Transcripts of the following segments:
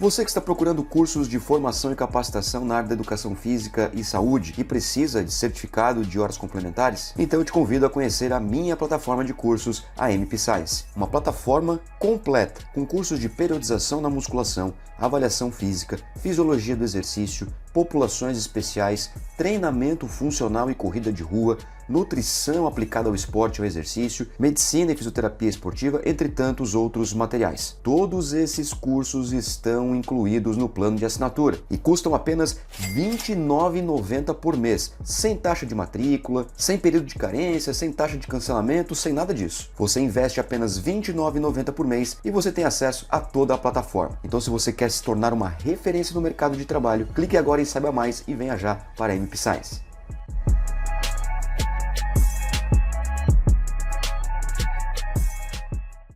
Você que está procurando cursos de formação e capacitação na área da educação física e saúde e precisa de certificado de horas complementares? Então eu te convido a conhecer a minha plataforma de cursos, a MP Science. Uma plataforma completa, com cursos de periodização na musculação, avaliação física, fisiologia do exercício, populações especiais, treinamento funcional e corrida de rua, nutrição aplicada ao esporte e ao exercício, medicina e fisioterapia esportiva, entre tantos outros materiais. Todos esses cursos estão incluídos no plano de assinatura e custam apenas R$ 29,90 por mês, sem taxa de matrícula, sem período de carência, sem taxa de cancelamento, sem nada disso. Você investe apenas R$ 29,90 por mês e você tem acesso a toda a plataforma. Então, se você quer se tornar uma referência no mercado de trabalho, clique agora em Saiba Mais e venha já para a MP Science.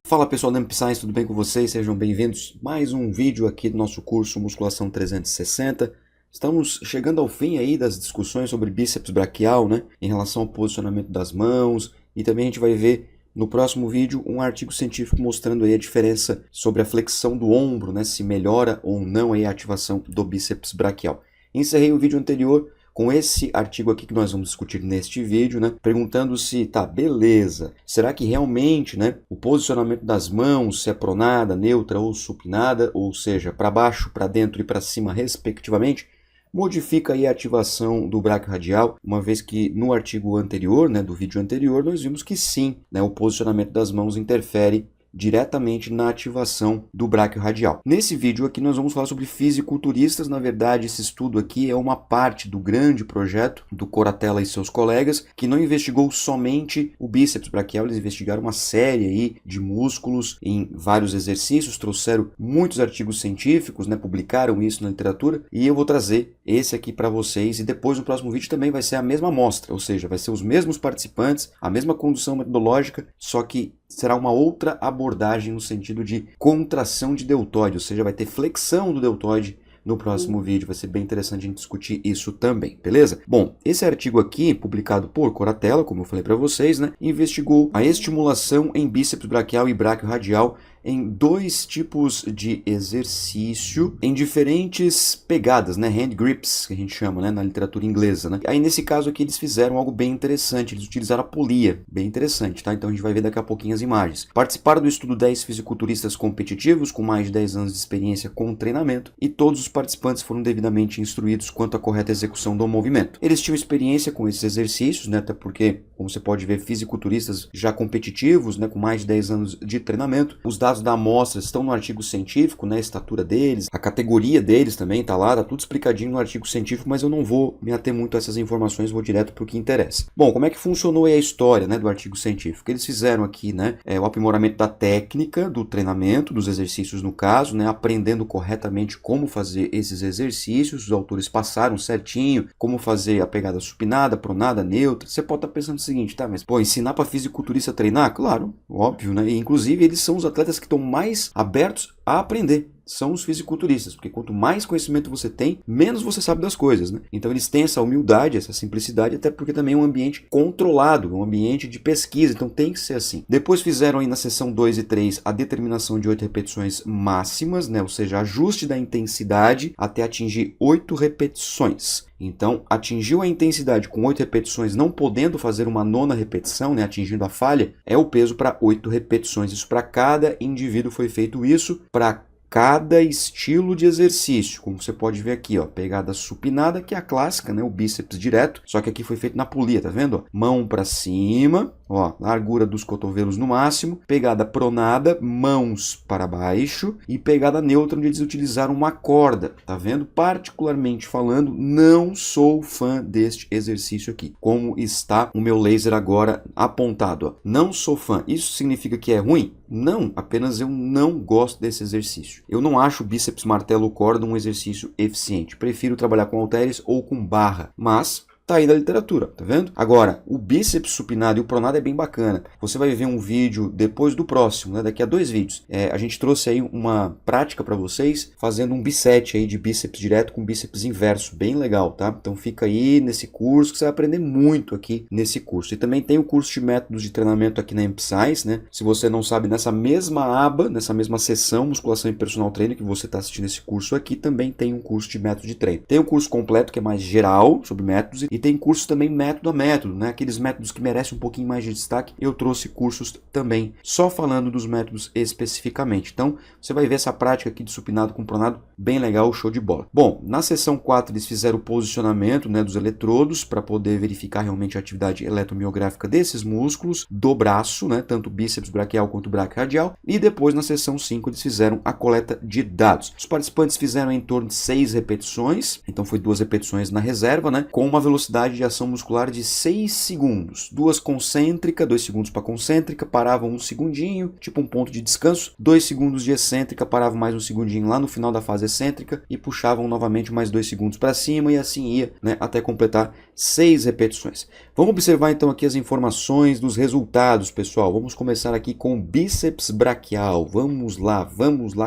Fala pessoal da MP Science, tudo bem com vocês? Sejam bem-vindos a mais um vídeo aqui do nosso curso Musculação 360. Estamos chegando ao fim aí das discussões sobre bíceps braquial, né? Em relação ao posicionamento das mãos, e também a gente vai ver no próximo vídeo um artigo científico mostrando aí a diferença sobre a flexão do ombro, né? Se melhora ou não aí a ativação do bíceps braquial. Encerrei o vídeo anterior com esse artigo aqui que nós vamos discutir neste vídeo, né? Perguntando se, tá, beleza, será que realmente, né, o posicionamento das mãos, se é pronada, neutra ou supinada, ou seja, para baixo, para dentro e para cima, respectivamente, modifica aí a ativação do bráquio radial, uma vez que no artigo anterior, né, do vídeo anterior, nós vimos que sim, né, o posicionamento das mãos interfere diretamente na ativação do bráquio radial. Nesse vídeo aqui nós vamos falar sobre fisiculturistas. Na verdade, esse estudo aqui é uma parte do grande projeto do Corratella e seus colegas, que não investigou somente o bíceps braquial, eles investigaram uma série aí de músculos em vários exercícios, trouxeram muitos artigos científicos, né, publicaram isso na literatura, e eu vou trazer esse aqui para vocês, e depois no próximo vídeo também vai ser a mesma amostra, ou seja, vai ser os mesmos participantes, a mesma condução metodológica, só que será uma outra abordagem no sentido de contração de deltoide, ou seja, vai ter flexão do deltoide no próximo vídeo. Vai ser bem interessante a gente discutir isso também, beleza? Bom, esse artigo aqui, publicado por Corratella, como eu falei para vocês, né, investigou a estimulação em bíceps braquial e bráquio radial em dois tipos de exercício em diferentes pegadas, né, hand grips, que a gente chama, né, na literatura inglesa, né. Aí nesse caso aqui eles fizeram algo bem interessante, eles utilizaram a polia, bem interessante, tá? Então a gente vai ver daqui a pouquinho as imagens. Participaram do estudo 10 fisiculturistas competitivos com mais de 10 anos de experiência com treinamento, e todos os participantes foram devidamente instruídos quanto à correta execução do movimento. Eles tinham experiência com esses exercícios, né, até porque, como você pode ver, fisiculturistas já competitivos, né, com mais de 10 anos de treinamento. Os dados da amostra estão no artigo científico, né, a estatura deles, a categoria deles também está lá, tá tudo explicadinho no artigo científico, mas eu não vou me ater muito a essas informações, vou direto para o que interessa. Bom, como é que funcionou aí a história, né, do artigo científico? Eles fizeram aqui, né, o aprimoramento da técnica, do treinamento, dos exercícios no caso, né, aprendendo corretamente como fazer esses exercícios. Os autores passaram certinho como fazer a pegada supinada, pronada, neutra. Você pode estar pensando o seguinte, tá, mas pô, ensinar para fisiculturista a treinar? Claro, óbvio, né? E inclusive eles são os atletas que estão mais abertos a aprender. São os fisiculturistas, porque quanto mais conhecimento você tem, menos você sabe das coisas, né? Então eles têm essa humildade, essa simplicidade, até porque também é um ambiente controlado, um ambiente de pesquisa, então tem que ser assim. Depois fizeram aí na seção 2 e 3 a determinação de 8 repetições máximas, né? Ou seja, ajuste da intensidade até atingir 8 repetições. Então, atingiu a intensidade com 8 repetições, não podendo fazer uma 9ª repetição, né, atingindo a falha, é o peso para 8 repetições. Isso para cada indivíduo foi feito isso, para cada estilo de exercício, como você pode ver aqui, ó, pegada supinada, que é a clássica, né, o bíceps direto, só que aqui foi feito na polia, tá vendo? Ó? Mão para cima, ó, largura dos cotovelos no máximo, pegada pronada, mãos para baixo, e pegada neutra, onde eles utilizaram uma corda, tá vendo? Particularmente falando, não sou fã deste exercício aqui, como está o meu laser agora apontado, ó. Não sou fã. Isso significa que é ruim? Não, apenas eu não gosto desse exercício. Eu não acho o bíceps martelo corda um exercício eficiente. Prefiro trabalhar com halteres ou com barra, mas tá aí na literatura, tá vendo? Agora, o bíceps supinado e o pronado é bem bacana. Você vai ver um vídeo depois do próximo, né? Daqui a 2 vídeos. A gente trouxe aí uma prática para vocês, fazendo um biset aí de bíceps direto com bíceps inverso, bem legal, tá? Então fica aí nesse curso que você vai aprender muito aqui nesse curso. E também tem o curso de métodos de treinamento aqui na MPScience, né? Se você não sabe, nessa mesma aba, nessa mesma seção, musculação e personal training, que você está assistindo esse curso aqui, também tem um curso de método de treino. Tem o curso completo, que é mais geral, sobre métodos, e tem curso também método a método, né? Aqueles métodos que merecem um pouquinho mais de destaque. Eu trouxe cursos também, só falando dos métodos especificamente. Então, você vai ver essa prática aqui de supinado com pronado, bem legal, show de bola. Bom, na sessão 4 eles fizeram o posicionamento, né, dos eletrodos, para poder verificar realmente a atividade eletromiográfica desses músculos, do braço, né, tanto bíceps braquial quanto braquioradial, e depois na sessão 5 eles fizeram a coleta de dados. Os participantes fizeram em torno de 6 repetições, então foi 2 repetições na reserva, né, com uma velocidade de ação muscular de 6 segundos, 2 concêntrica, 2 segundos para concêntrica, paravam um segundinho, tipo um ponto de descanso, 2 segundos de excêntrica, paravam mais um segundinho lá no final da fase excêntrica e puxavam novamente mais 2 segundos para cima e assim ia, né, até completar 6 repetições. Vamos observar então aqui as informações dos resultados, pessoal. Vamos começar aqui com o bíceps braquial. Vamos lá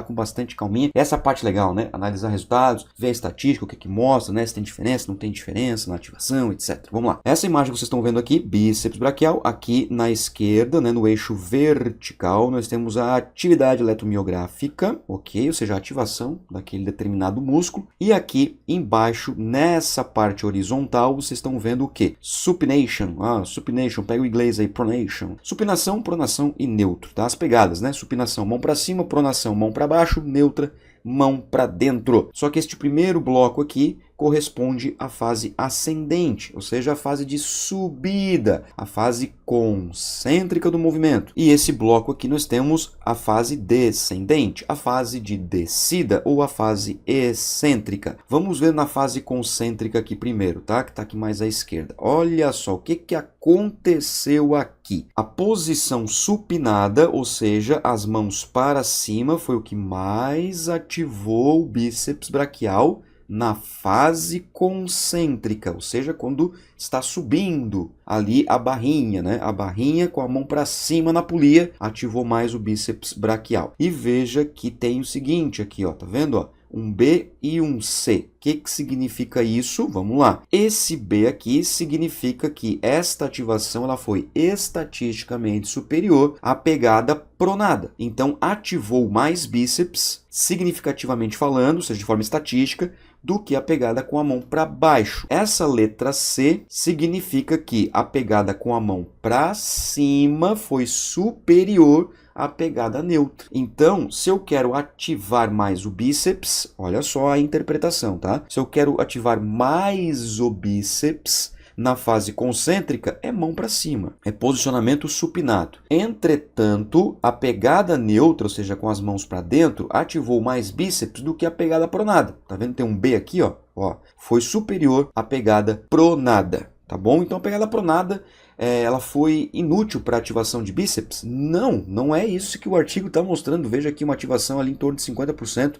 com bastante calminha. Essa parte legal, né? Analisar resultados, ver a estatística, o que mostra, né? Se tem diferença, não tem diferença na ativação, etc. Vamos lá. Essa imagem que vocês estão vendo aqui, bíceps braquial, aqui na esquerda, né, no eixo vertical, nós temos a atividade eletromiográfica, ok? Ou seja, a ativação daquele determinado músculo. E aqui embaixo, nessa parte horizontal, vocês estão vendo o que? Supination. Supination, pega o inglês aí, pronation. Supinação, pronação e neutro, tá? As pegadas, né? Supinação, mão para cima, pronação, mão para baixo, neutra, mão para dentro. Só que este primeiro bloco aqui corresponde à fase ascendente, ou seja, a fase de subida, a fase concêntrica do movimento. E esse bloco aqui nós temos a fase descendente, a fase de descida ou a fase excêntrica. Vamos ver na fase concêntrica aqui primeiro, tá? Que está aqui mais à esquerda. Olha só o que aconteceu aqui. A posição supinada, ou seja, as mãos para cima, foi o que mais ativou o bíceps braquial na fase concêntrica, ou seja, quando está subindo ali a barrinha, né? A barrinha com a mão para cima na polia ativou mais o bíceps braquial. E veja que tem o seguinte aqui, ó, tá vendo, ó? Um B e um C. O que significa isso? Vamos lá. Esse B aqui significa que esta ativação ela foi estatisticamente superior à pegada pronada. Então, ativou mais bíceps, significativamente falando, ou seja, de forma estatística, do que a pegada com a mão para baixo. Essa letra C significa que a pegada com a mão para cima foi superior à pegada neutra. Então, se eu quero ativar mais o bíceps, olha só a interpretação, tá? Se eu quero ativar mais o bíceps na fase concêntrica, é mão para cima, é posicionamento supinado. Entretanto, a pegada neutra, ou seja, com as mãos para dentro, ativou mais bíceps do que a pegada pronada. Tá vendo? Tem um B aqui, ó, foi superior à pegada pronada, tá bom? Então a pegada pronada ela foi inútil para ativação de bíceps? Não é isso que o artigo está mostrando. Veja aqui uma ativação ali em torno de 50%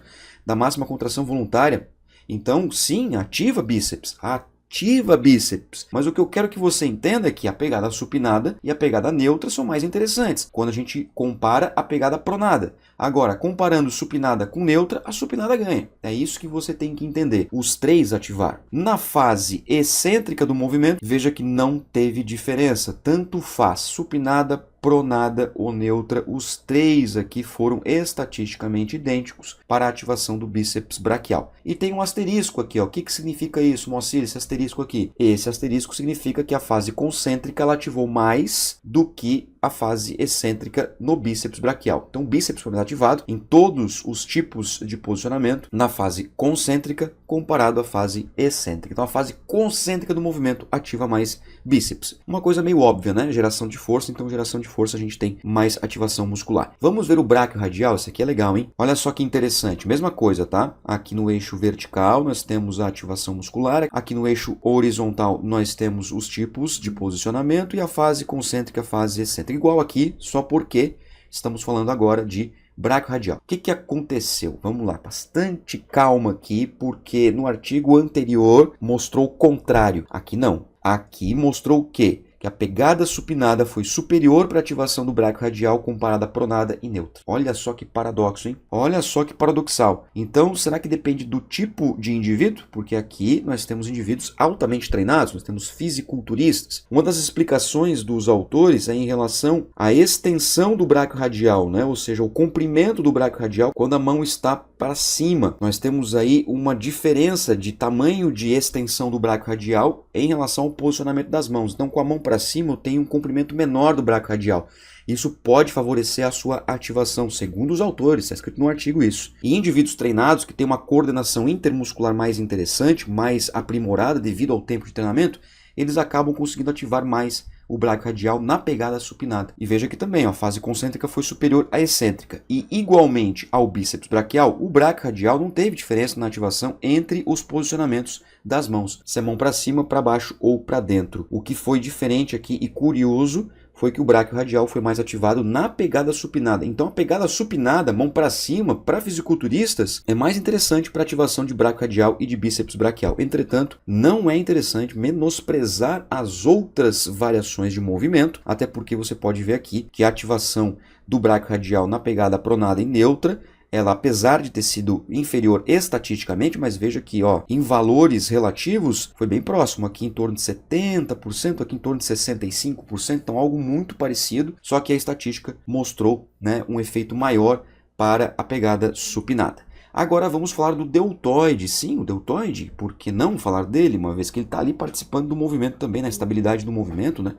da máxima contração voluntária. Então, sim, ativa bíceps. Ativa bíceps. Mas o que eu quero que você entenda é que a pegada supinada e a pegada neutra são mais interessantes quando a gente compara a pegada pronada. Agora, comparando supinada com neutra, a supinada ganha. É isso que você tem que entender. Os três ativaram. Na fase excêntrica do movimento, veja que não teve diferença. Tanto faz supinada, pronada ou neutra, os três aqui foram estatisticamente idênticos para a ativação do bíceps braquial. E tem um asterisco aqui, ó. O que significa isso, Moacir, esse asterisco aqui? Esse asterisco significa que a fase concêntrica ela ativou mais do que a fase excêntrica no bíceps braquial. Então o bíceps foi ativado em todos os tipos de posicionamento na fase concêntrica comparado à fase excêntrica. Então a fase concêntrica do movimento ativa mais bíceps. Uma coisa meio óbvia, né? Geração de força, então geração de força a gente tem mais ativação muscular. Vamos ver o bráquio radial, esse aqui é legal, hein? Olha só que interessante, mesma coisa, tá? Aqui no eixo vertical nós temos a ativação muscular, aqui no eixo horizontal nós temos os tipos de posicionamento e a fase concêntrica, a fase excêntrica. Igual aqui, só porque estamos falando agora de bráquio radial. O que aconteceu? Vamos lá, bastante calma aqui, porque no artigo anterior mostrou o contrário. Aqui não. Aqui mostrou o quê? Que a pegada supinada foi superior para a ativação do braquioradial comparada à pronada e neutra. Olha só que paradoxo, hein? Olha só que paradoxal. Então, será que depende do tipo de indivíduo? Porque aqui nós temos indivíduos altamente treinados, nós temos fisiculturistas. Uma das explicações dos autores é em relação à extensão do braquioradial, né? Ou seja, o comprimento do braquioradial quando a mão está para cima. Nós temos aí uma diferença de tamanho de extensão do braquioradial em relação ao posicionamento das mãos. Então, com a mão para cima, eu tenho um comprimento menor do braquioradial. Isso pode favorecer a sua ativação, segundo os autores, está escrito no artigo isso. E indivíduos treinados que têm uma coordenação intermuscular mais interessante, mais aprimorada devido ao tempo de treinamento, eles acabam conseguindo ativar mais o braquioradial na pegada supinada. E veja aqui também, ó, a fase concêntrica foi superior à excêntrica. E igualmente ao bíceps braquial, o braquioradial não teve diferença na ativação entre os posicionamentos das mãos, se é mão para cima, para baixo ou para dentro. O que foi diferente aqui e curioso foi que o braquioradial foi mais ativado na pegada supinada. Então a pegada supinada, mão para cima, para fisiculturistas, é mais interessante para ativação de braquioradial e de bíceps braquial. Entretanto, não é interessante menosprezar as outras variações de movimento, até porque você pode ver aqui que a ativação do braquioradial na pegada pronada e neutra, ela, apesar de ter sido inferior estatisticamente, mas veja que ó, em valores relativos foi bem próximo, aqui em torno de 70%, aqui em torno de 65%, então algo muito parecido, só que a estatística mostrou, né, um efeito maior para a pegada supinada. Agora vamos falar do deltoide. Sim, o deltoide, por que não falar dele, uma vez que ele está ali participando do movimento também, na estabilidade do movimento, né?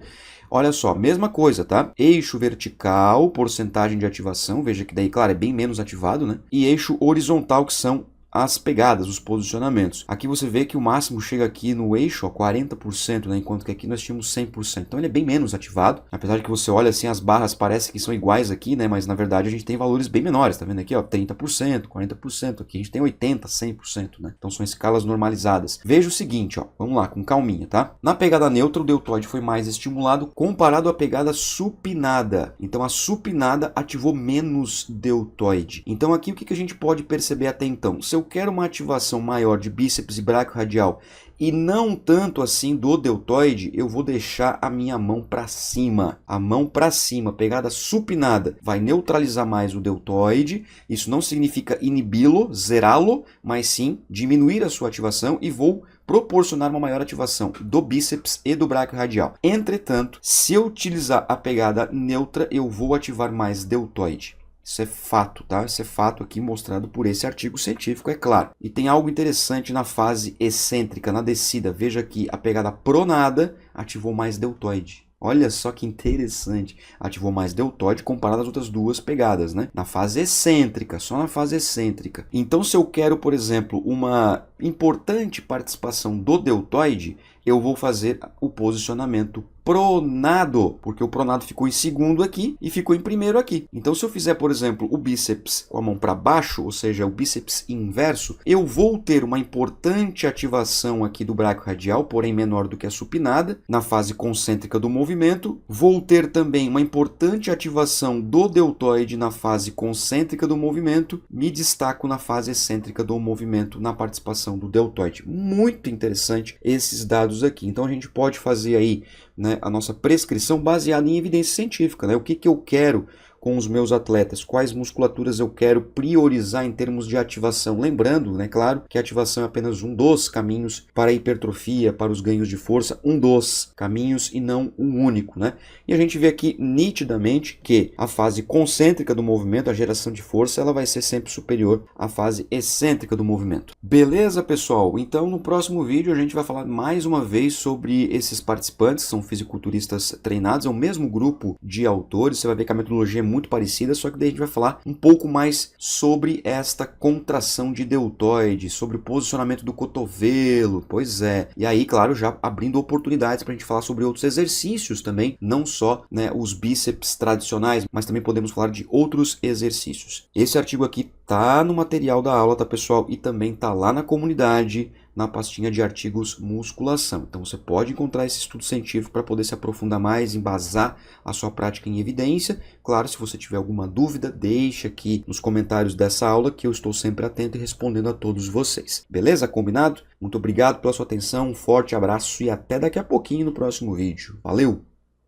Olha só, mesma coisa, tá? Eixo vertical, porcentagem de ativação, veja que daí, claro, é bem menos ativado, né? E eixo horizontal, que são as pegadas, os posicionamentos. Aqui você vê que o máximo chega aqui no eixo, ó, 40%, né? Enquanto que aqui nós tínhamos 100%. Então ele é bem menos ativado, apesar de que você olha assim, as barras parecem que são iguais aqui, né? Mas na verdade a gente tem valores bem menores, tá vendo aqui, ó, 30%, 40%, aqui a gente tem 80%, 100%, né? Então são escalas normalizadas. Veja o seguinte, ó, vamos lá, com calminha, tá? Na pegada neutra, o deltoide foi mais estimulado comparado à pegada supinada. Então a supinada ativou menos deltoide. Então aqui o que a gente pode perceber até então? Se eu quero uma ativação maior de bíceps e braquioradial e não tanto assim do deltoide, eu vou deixar a minha mão para cima. A mão para cima, pegada supinada, vai neutralizar mais o deltoide. Isso não significa inibi-lo, zerá-lo, mas sim diminuir a sua ativação e vou proporcionar uma maior ativação do bíceps e do braquioradial. Entretanto, se eu utilizar a pegada neutra, eu vou ativar mais deltoide. Isso é fato, tá? Isso é fato aqui mostrado por esse artigo científico, é claro. E tem algo interessante na fase excêntrica, na descida. Veja que a pegada pronada ativou mais deltoide. Olha só que interessante. Ativou mais deltoide comparado às outras duas pegadas, né? Na fase excêntrica, só na fase excêntrica. Então, se eu quero, por exemplo, uma importante participação do deltoide, eu vou fazer o posicionamento pronado, porque o pronado ficou em segundo aqui e ficou em primeiro aqui. Então, se eu fizer, por exemplo, o bíceps com a mão para baixo, ou seja, o bíceps inverso, eu vou ter uma importante ativação aqui do braquioradial, porém menor do que a supinada, na fase concêntrica do movimento. Vou ter também uma importante ativação do deltoide na fase concêntrica do movimento. Me destaco na fase excêntrica do movimento, na participação do deltoide. Muito interessante esses dados aqui. Então, a gente pode fazer aí, né, a nossa prescrição baseada em evidência científica, né? O que eu quero com os meus atletas, quais musculaturas eu quero priorizar em termos de ativação. Lembrando, né, claro, que a ativação é apenas um dos caminhos para a hipertrofia, para os ganhos de força, um dos caminhos e não um único, né? E a gente vê aqui nitidamente que a fase concêntrica do movimento, a geração de força, ela vai ser sempre superior à fase excêntrica do movimento. Beleza, pessoal? Então, no próximo vídeo a gente vai falar mais uma vez sobre esses participantes, que são fisiculturistas treinados, é o mesmo grupo de autores, você vai ver que a metodologia é muito parecida, só que daí a gente vai falar um pouco mais sobre esta contração de deltoide, sobre o posicionamento do cotovelo, pois é. E aí, claro, já abrindo oportunidades para a gente falar sobre outros exercícios também, não só, né, os bíceps tradicionais, mas também podemos falar de outros exercícios. Esse artigo aqui tá no material da aula, tá, pessoal? E também tá lá na comunidade na pastinha de artigos musculação. Então você pode encontrar esse estudo científico para poder se aprofundar mais, embasar a sua prática em evidência. Claro, se você tiver alguma dúvida, deixe aqui nos comentários dessa aula que eu estou sempre atento e respondendo a todos vocês. Beleza? Combinado? Muito obrigado pela sua atenção, um forte abraço e até daqui a pouquinho no próximo vídeo. Valeu!